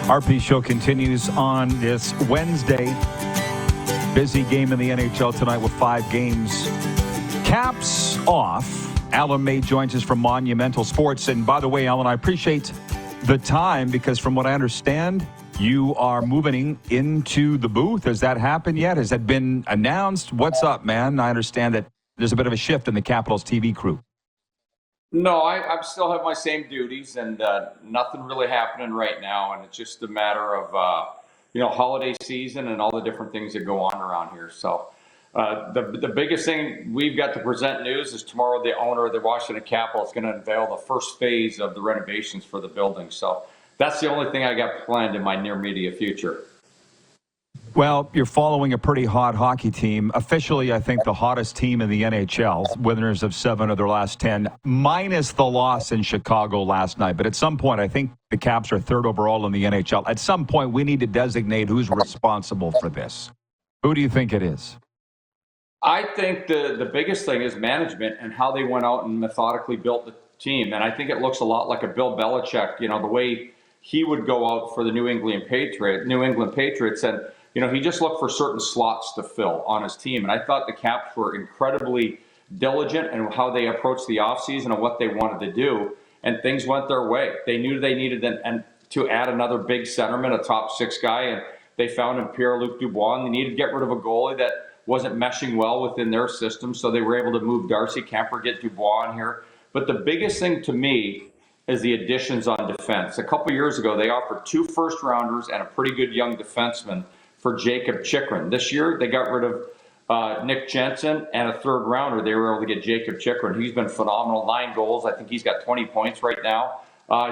RP Show continues on this Wednesday. Busy game in the NHL tonight with 5 games. Caps off. Alumni joins us from Monumental Sports. And by the way, Alan, I appreciate the time because from what I understand, you are moving into the booth. Has that happened yet? Has that been announced? What's up, man? I understand that there's a bit of a shift in the Capitals TV crew. No, I still have my same duties, and nothing really happening right now. And it's just a matter of, holiday season and all the different things that go on around here. So the biggest thing we've got to present news is tomorrow the owner of the Washington Capitals is going to unveil the first phase of the renovations for the building. So that's the only thing I got planned in my near immediate future. Well, you're following a pretty hot hockey team. Officially, I think the hottest team in the NHL, winners of 7 of their last 10, minus the loss in Chicago last night. But at some point, I think the Caps are 3rd overall in the NHL. At some point, we need to designate who's responsible for this. Who do you think it is? I think the biggest thing is management and how they went out and methodically built the team. And I think it looks a lot like a Bill Belichick, the way he would go out for the New England Patriots. And he just looked for certain slots to fill on his team. And I thought the Caps were incredibly diligent in how they approached the offseason and what they wanted to do. And things went their way. They knew they needed to add another big centerman, a top 6 guy. And they found in Pierre-Luc Dubois. And they needed to get rid of a goalie that wasn't meshing well within their system. So they were able to move Darcy Kemper, get Dubois in here. But the biggest thing to me is the additions on defense. A couple years ago, they offered 2 first-rounders and a pretty good young defenseman for Jacob Chychrun. This year, they got rid of Nick Jensen and a 3rd rounder. They were able to get Jacob Chychrun. He's been phenomenal, 9 goals. I think he's got 20 points right now.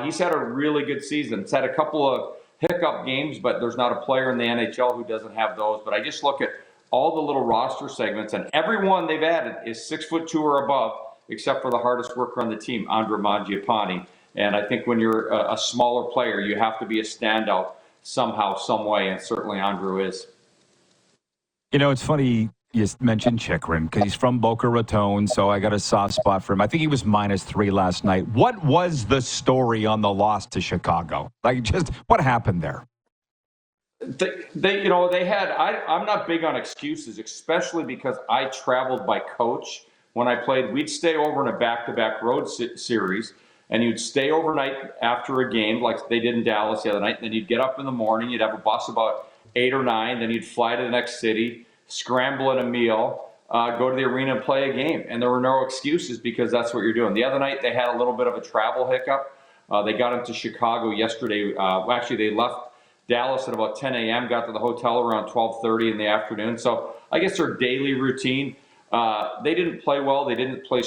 He's had a really good season. He's had a couple of hiccup games, but there's not a player in the NHL who doesn't have those. But I just look at all the little roster segments, and everyone they've added is 6'2" or above, except for the hardest worker on the team, Andre Mangiapane. And I think when you're a smaller player, you have to be a standout somehow, some way, and certainly Andrew is. It's funny you mentioned Chychrun because he's from Boca Raton, so I got a soft spot for him. I think he was -3 last night. What was the story on the loss to Chicago? What happened there? They had. I'm not big on excuses, especially because I traveled by coach when I played. We'd stay over in a back-to-back road series. And you'd stay overnight after a game like they did in Dallas the other night. Then you'd get up in the morning. You'd have a bus about 8 or 9. Then you'd fly to the next city, scramble at a meal, go to the arena and play a game. And there were no excuses because that's what you're doing. The other night they had a little bit of a travel hiccup. They got into Chicago yesterday. Actually, they left Dallas at about 10 a.m., got to the hotel around 12:30 in the afternoon. So I guess their daily routine. They didn't play well. They didn't play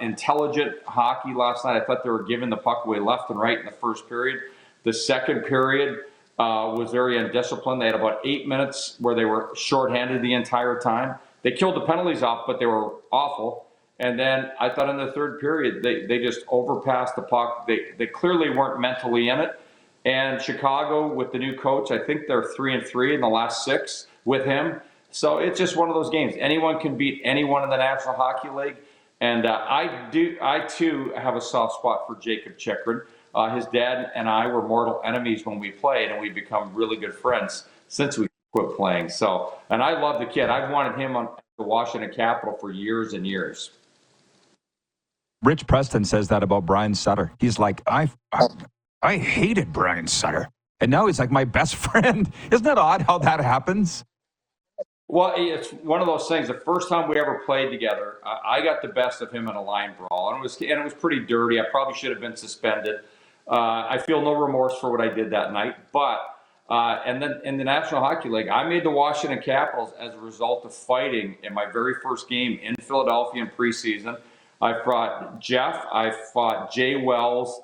intelligent hockey last night. I thought they were giving the puck away left and right in the first period. The second period was very undisciplined. They had about 8 minutes where they were shorthanded the entire time. They killed the penalties off, but they were awful. And then I thought in the third period, they just overpassed the puck. They clearly weren't mentally in it. And Chicago, with the new coach, I think they're 3-3 in the last 6 with him. So it's just one of those games. Anyone can beat anyone in the National Hockey League. And I too have a soft spot for Jacob Chychrun. His dad and I were mortal enemies when we played, and we've become really good friends since we quit playing. So, and I love the kid. I've wanted him on the Washington Capitol for years and years. Rich Preston says that about Brian Sutter. He's like, I hated Brian Sutter. And now he's like my best friend. Isn't it odd how that happens? Well, it's one of those things. The first time we ever played together, I got the best of him in a line brawl, and it was pretty dirty. I probably should have been suspended. I feel no remorse for what I did that night. But and then in the National Hockey League, I made the Washington Capitals as a result of fighting in my very first game in Philadelphia in preseason. I fought Jeff, I fought Jay Wells,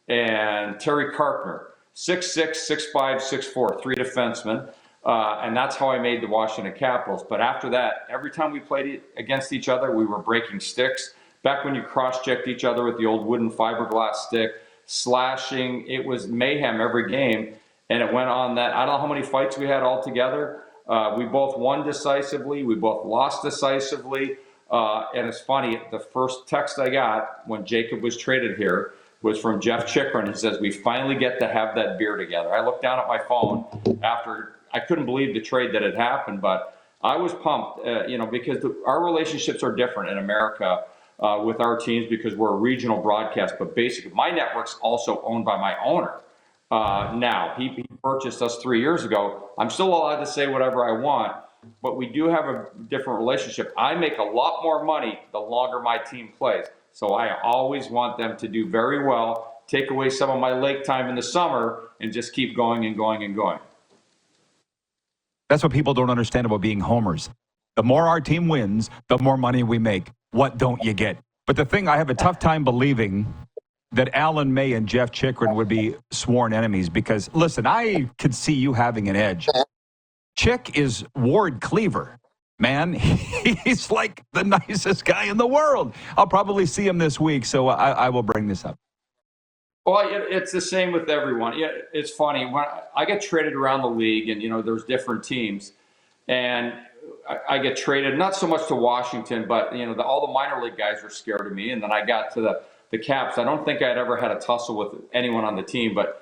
and Terry Carpenter, 6'6", 6'5", 6'4", 3 defensemen. And that's how I made the Washington Capitals. But after that, every time we played against each other, we were breaking sticks. Back when you cross-checked each other with the old wooden fiberglass stick, slashing, it was mayhem every game. And it went on that. I don't know how many fights we had all together. We both won decisively. We both lost decisively. And it's funny, the first text I got when Jacob was traded here, was from Jeff Chikrin. He says, "We finally get to have that beer together." I looked down at my phone after. I couldn't believe the trade that had happened, but I was pumped, because our relationships are different in America with our teams because we're a regional broadcast. But basically, my network's also owned by my owner. Now, he purchased us 3 years ago. I'm still allowed to say whatever I want, but we do have a different relationship. I make a lot more money the longer my team plays. So I always want them to do very well, take away some of my lake time in the summer, and just keep going and going and going. That's what people don't understand about being homers. The more our team wins, the more money we make. What don't you get? But the thing I have a tough time believing that Alan May and Jeff Chikrin would be sworn enemies because, listen, I could see you having an edge. Chick is Ward Cleaver. Man, he's like the nicest guy in the world. I'll probably see him this week, so I will bring this up. Well, it's the same with everyone. Yeah, it's funny. When I get traded around the league and, there's different teams, and I get traded, not so much to Washington, but, all the minor league guys are scared of me. And then I got to the Caps. I don't think I'd ever had a tussle with anyone on the team, but,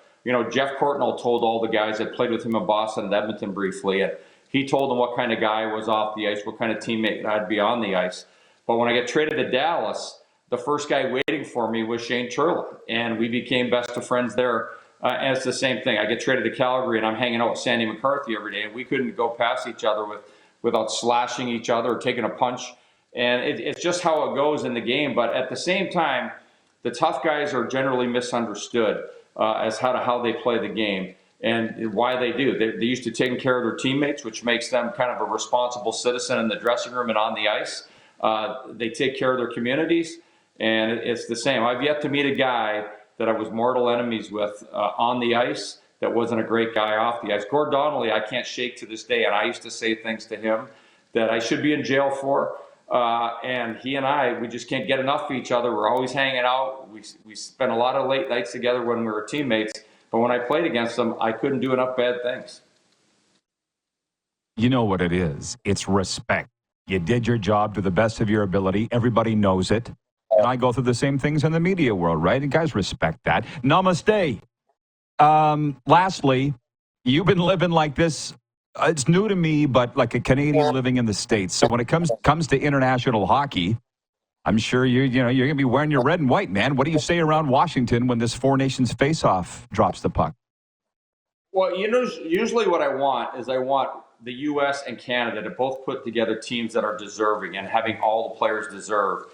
Jeff Courtnall told all the guys that played with him in Boston and Edmonton briefly, and he told them what kind of guy I was off the ice, what kind of teammate I'd be on the ice. But when I get traded to Dallas, the first guy waiting for me was Shane Churla, and we became best of friends there. And it's the same thing. I get traded to Calgary, and I'm hanging out with Sandy McCarthy every day, and we couldn't go past each other without slashing each other or taking a punch. And it's just how it goes in the game. But at the same time, the tough guys are generally misunderstood as how they play the game and why they do. They're used to taking care of their teammates, which makes them kind of a responsible citizen in the dressing room and on the ice. They take care of their communities. And it's the same. I've yet to meet a guy that I was mortal enemies with on the ice that wasn't a great guy off the ice. Gord Donnelly, I can't shake to this day, and I used to say things to him that I should be in jail for. And he and I, we just can't get enough of each other. We're always hanging out. We spent a lot of late nights together when we were teammates. But when I played against him, I couldn't do enough bad things. You know what it is. It's respect. You did your job to the best of your ability. Everybody knows it. And I go through the same things in the media world, right? And guys respect that. Namaste. Lastly, you've been living like this. It's new to me, but like a Canadian living in the States. So when it comes to international hockey, I'm sure you're going to be wearing your red and white, man. What do you say around Washington when this Four Nations face-off drops the puck? Well, usually what I want the U.S. and Canada to both put together teams that are deserving and having all the players deserve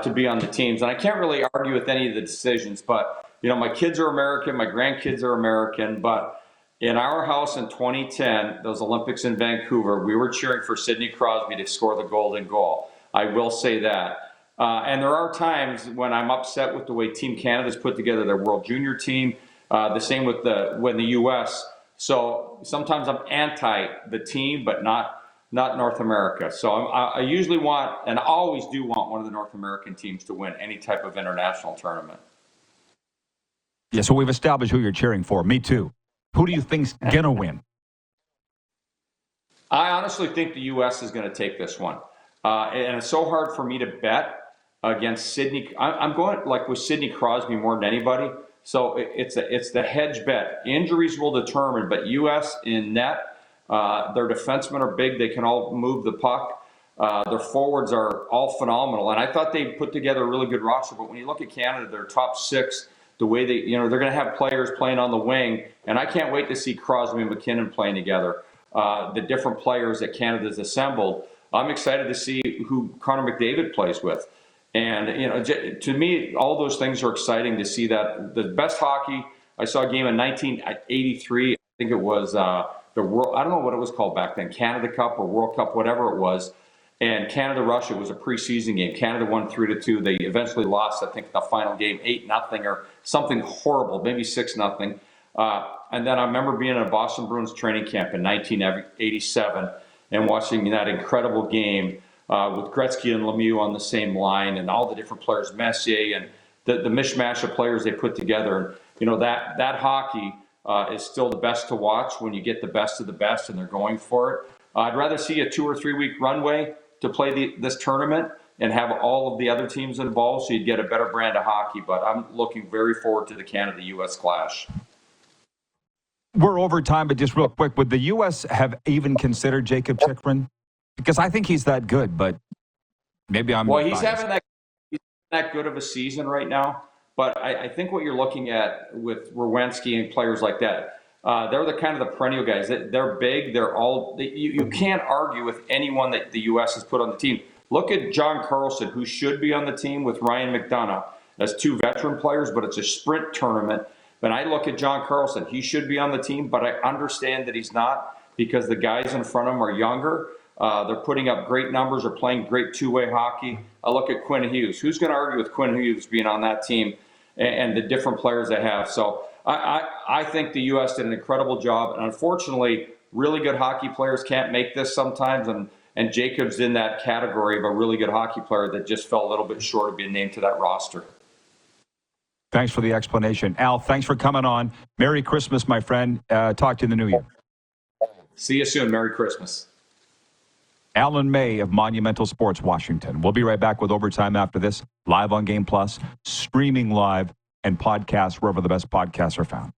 to be on the teams. And I can't really argue with any of the decisions, but, my kids are American, my grandkids are American, but in our house in 2010, those Olympics in Vancouver, we were cheering for Sidney Crosby to score the golden goal. I will say that. And there are times when I'm upset with the way Team Canada's put together their World Junior team, the same with when the U.S. So sometimes I'm anti the team, but not North America. So I usually want, and I always do want, one of the North American teams to win any type of international tournament. Yeah, so we've established who you're cheering for. Me too. Who do you think's going to win? I honestly think the U.S. is going to take this one. And it's so hard for me to bet against Sidney. I'm going with Sidney Crosby more than anybody. So it's the hedge bet. Injuries will determine, but U.S. in net, their defensemen are big. They can all move the puck. Their forwards are all phenomenal. And I thought they put together a really good roster. But when you look at Canada, their top six, the way they're going to have players playing on the wing. And I can't wait to see Crosby and McKinnon playing together. The different players that Canada's assembled. I'm excited to see who Connor McDavid plays with. And, to me, all those things are exciting to see that. The best hockey, I saw a game in 1983. I think it was the World, I don't know what it was called back then, Canada Cup or World Cup, whatever it was. And Canada-Russia was a preseason game. Canada won 3-2. They eventually lost, I think, the final game 8-0 or something horrible, maybe 6-0. And then I remember being at a Boston Bruins training camp in 1987 and watching that incredible game with Gretzky and Lemieux on the same line and all the different players, Messier, and the mishmash of players they put together. That hockey is still the best to watch when you get the best of the best and they're going for it. I'd rather see a 2 or 3 week runway to play this tournament and have all of the other teams involved, so you'd get a better brand of hockey. But I'm looking very forward to the Canada-U.S. clash. We're over time, but just real quick, would the U.S. have even considered Jacob Chikrin? Because I think he's that good, but maybe I'm Well, he's biased. having that good of a season right now. But I think what you're looking at with Werenski and players like that, they're the kind of the perennial guys. They're big. You can't argue with anyone that the U.S. has put on the team. Look at John Carlson, who should be on the team with Ryan McDonough as two veteran players, but it's a sprint tournament. When I look at John Carlson, he should be on the team, but I understand that he's not because the guys in front of him are younger. They're putting up great numbers, are playing great two-way hockey. I look at Quinn Hughes. Who's going to argue with Quinn Hughes being on that team and the different players they have? So I think the U.S. did an incredible job. And unfortunately, really good hockey players can't make this sometimes. And Jacob's in that category of a really good hockey player that just fell a little bit short of being named to that roster. Thanks for the explanation. Al, thanks for coming on. Merry Christmas, my friend. Talk to you in the new year. See you soon. Merry Christmas. Alan May of Monumental Sports, Washington. We'll be right back with Overtime after this, live on Game Plus, streaming live, and podcasts wherever the best podcasts are found.